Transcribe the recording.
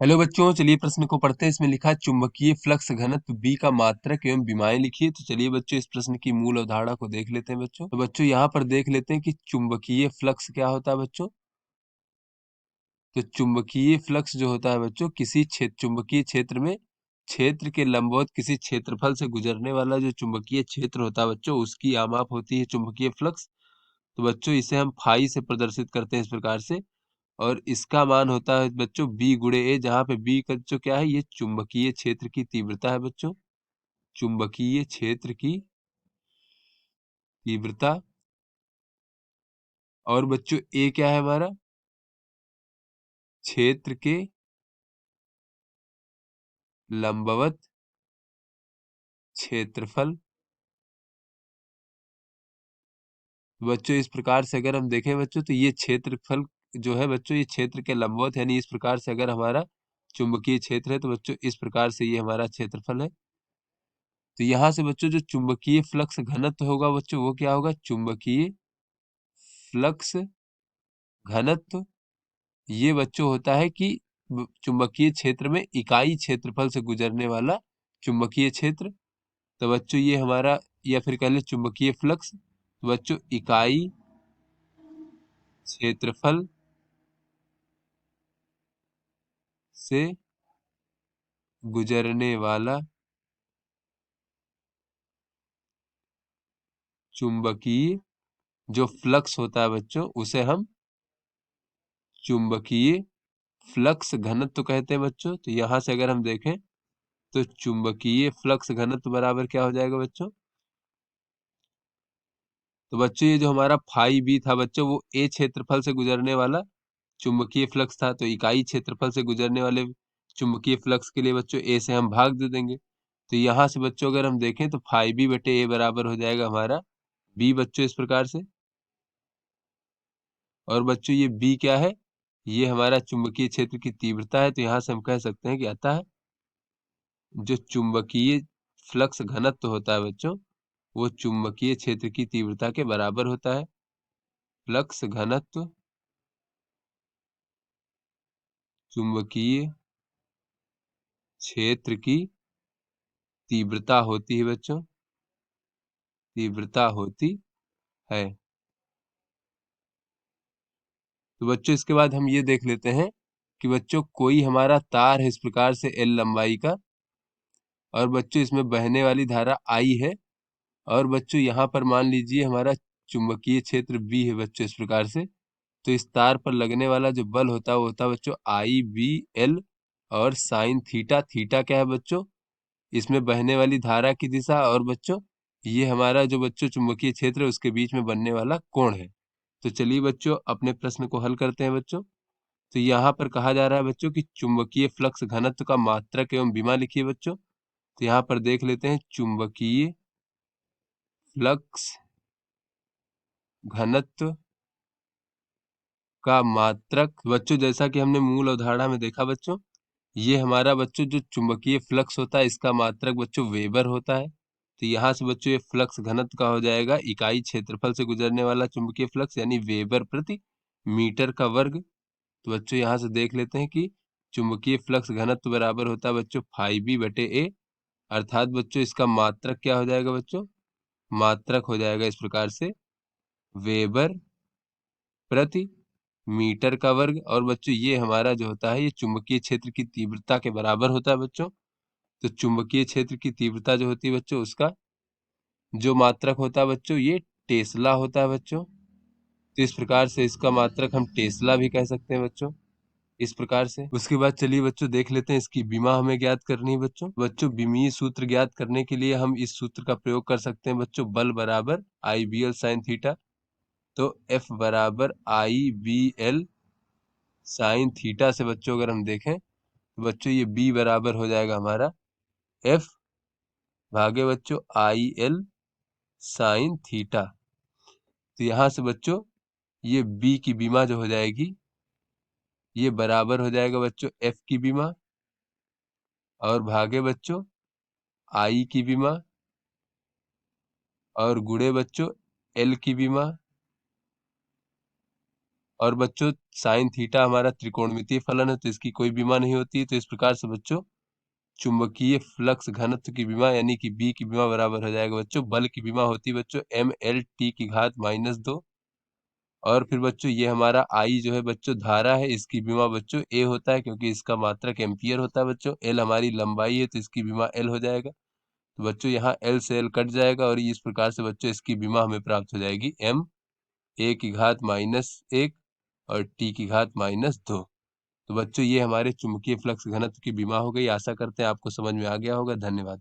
Hello बच्चों, चलिए प्रश्न को पढ़ते हैं। इसमें लिखा है चुंबकीय फ्लक्स घनत्व बी का मात्रक एवं विमाएं लिखिए। तो चलिए बच्चों इस प्रश्न की मूल अवधारणा को देख लेते हैं बच्चों। तो बच्चों यहाँ पर देख लेते हैं कि चुंबकीय फ्लक्स क्या होता है बच्चों। तो चुंबकीय फ्लक्स जो होता है बच्चों, किसी क्षेत्र चुंबकीय क्षेत्र में क्षेत्र के लंबवत किसी क्षेत्रफल से गुजरने वाला जो चुंबकीय क्षेत्र होता है बच्चों, उसकी आमाप होती है चुंबकीय फ्लक्स। तो बच्चों इसे हम फाई से प्रदर्शित करते हैं इस प्रकार से। और इसका मान होता है बच्चों बी गुणे ए, जहाँ पे बी का जो क्या है, ये चुंबकीय क्षेत्र की तीव्रता है बच्चों। चुंबकीय क्षेत्र की तीव्रता। और बच्चों ए क्या है हमारा, क्षेत्र के लंबवत क्षेत्रफल। बच्चों इस प्रकार से अगर हम देखें बच्चों, तो ये क्षेत्रफल जो है बच्चों, ये क्षेत्र के लंबवत, यानी इस प्रकार से अगर हमारा चुंबकीय क्षेत्र है तो बच्चों इस प्रकार से ये हमारा क्षेत्रफल है। तो यहाँ से बच्चों जो चुंबकीय फ्लक्स घनत्व होगा बच्चों, वो क्या होगा, चुंबकीय फ्लक्स घनत्व। ये बच्चों होता है कि चुंबकीय क्षेत्र में इकाई क्षेत्रफल से गुजरने वाला चुंबकीय क्षेत्र। तो बच्चों ये हमारा, या फिर कह ले चुंबकीय फ्लक्स। तो बच्चों इकाई क्षेत्रफल से गुजरने वाला चुंबकीय जो फ्लक्स होता है बच्चों, उसे हम चुंबकीय फ्लक्स घनत्व कहते हैं बच्चों। तो यहां से अगर हम देखें तो चुंबकीय फ्लक्स घनत्व बराबर क्या हो जाएगा बच्चों। तो बच्चों ये जो हमारा फाई बी था बच्चों, वो ए क्षेत्रफल से गुजरने वाला चुंबकीय फ्लक्स था। तो इकाई क्षेत्रफल से गुजरने वाले चुंबकीय फ्लक्स के लिए बच्चों ए से हम भाग दे देंगे। तो यहाँ से बच्चों अगर हम देखें तो फाई बी बटे ए बराबर हो जाएगा हमारा बी बच्चों, इस प्रकार से। और बच्चों ये बी क्या है, ये हमारा चुंबकीय क्षेत्र की तीव्रता है। तो यहाँ से हम कह सकते हैं कि अतः जो चुंबकीय फ्लक्स घनत्व होता है बच्चों, वो चुंबकीय क्षेत्र की तीव्रता के बराबर होता है। फ्लक्स घनत्व चुंबकीय क्षेत्र की तीव्रता होती है बच्चों, तीव्रता होती है। तो बच्चों इसके बाद हम ये देख लेते हैं कि बच्चों कोई हमारा तार है इस प्रकार से एल लंबाई का, और बच्चों इसमें बहने वाली धारा आई है। और बच्चों यहाँ पर मान लीजिए हमारा चुंबकीय क्षेत्र बी है बच्चों, इस प्रकार से। तो इस तार पर लगने वाला जो बल होता है वो होता है बच्चों आई बी एल और साइन थीटा। थीटा क्या है बच्चों, इसमें बहने वाली धारा की दिशा, और बच्चों ये हमारा जो बच्चों चुंबकीय क्षेत्र है उसके बीच में बनने वाला कोण है। तो चलिए बच्चों अपने प्रश्न को हल करते हैं बच्चों। तो यहाँ पर कहा जा रहा है बच्चों कि चुंबकीय फ्लक्स घनत्व का मात्रक एवं विमा लिखिए बच्चों। तो यहाँ पर देख लेते हैं चुंबकीय फ्लक्स घनत्व का मात्रक। बच्चों जैसा कि हमने मूल अवधारणा में देखा बच्चों, ये हमारा बच्चों जो चुंबकीय फ्लक्स होता है इसका मात्रक बच्चों वेबर होता है। तो यहाँ से बच्चों ये फ्लक्स घनत्व का हो जाएगा इकाई क्षेत्रफल से गुजरने वाला चुंबकीय फ्लक्स, यानी वेबर प्रति मीटर का वर्ग। तो बच्चों यहाँ से देख लेते हैं कि चुंबकीय फ्लक्स घनत्व बराबर होता है बच्चों फाई बी बटे ए। अर्थात बच्चों इसका मात्रक क्या हो जाएगा बच्चों, मात्रक हो जाएगा इस प्रकार से वेबर प्रति मीटर का वर्ग। और बच्चों ये हमारा जो होता है ये चुंबकीय क्षेत्र की तीव्रता के बराबर होता है बच्चों। तो चुंबकीय क्षेत्र की तीव्रता जो होती है बच्चों, उसका जो मात्रक होता है बच्चों ये टेस्ला होता है बच्चों। तो इस प्रकार से इसका मात्रक हम टेस्ला भी कह सकते हैं बच्चों, इस प्रकार से। उसके बाद चलिए बच्चों देख लेते हैं इसकी विमा हमें ज्ञात करनी है बच्चों। बच्चों विमीय सूत्र ज्ञात करने के लिए हम इस सूत्र का प्रयोग कर सकते हैं बच्चों, बल बराबर आई बी एल साइन थीटा। तो एफ बराबर आई बी एल साइन थीटा से बच्चों अगर हम देखें तो बच्चों ये बी बराबर हो जाएगा हमारा एफ भागे बच्चों आई एल साइन थीटा। तो यहाँ से बच्चों ये बी की बीमा जो हो जाएगी, ये बराबर हो जाएगा बच्चों एफ की बीमा और भागे बच्चों आई की बीमा और गुणे बच्चों एल की बीमा। और बच्चों साइन थीटा हमारा त्रिकोणमितीय फलन है, तो इसकी कोई विमा नहीं होती है। तो इस प्रकार से बच्चों चुंबकीय फ्लक्स घनत्व की विमा यानी कि बी की विमा बराबर हो जाएगा बच्चों, बल की विमा होती है बच्चों mL t⁻²। और फिर बच्चों ये हमारा आई जो है बच्चों धारा है, इसकी विमा बच्चों ए होता है, क्योंकि इसका मात्रक एम्पियर होता है बच्चों। एल हमारी लंबाई है, तो इसकी विमा एल हो जाएगा। तो बच्चों यहाँ एल से एल कट जाएगा, और इस प्रकार से बच्चों इसकी विमा हमें प्राप्त हो जाएगी m(a⁻1) और t⁻²। तो बच्चों ये हमारे चुंबकीय फ्लक्स घनत्व की विमा हो गई। आशा करते हैं आपको समझ में आ गया होगा। धन्यवाद।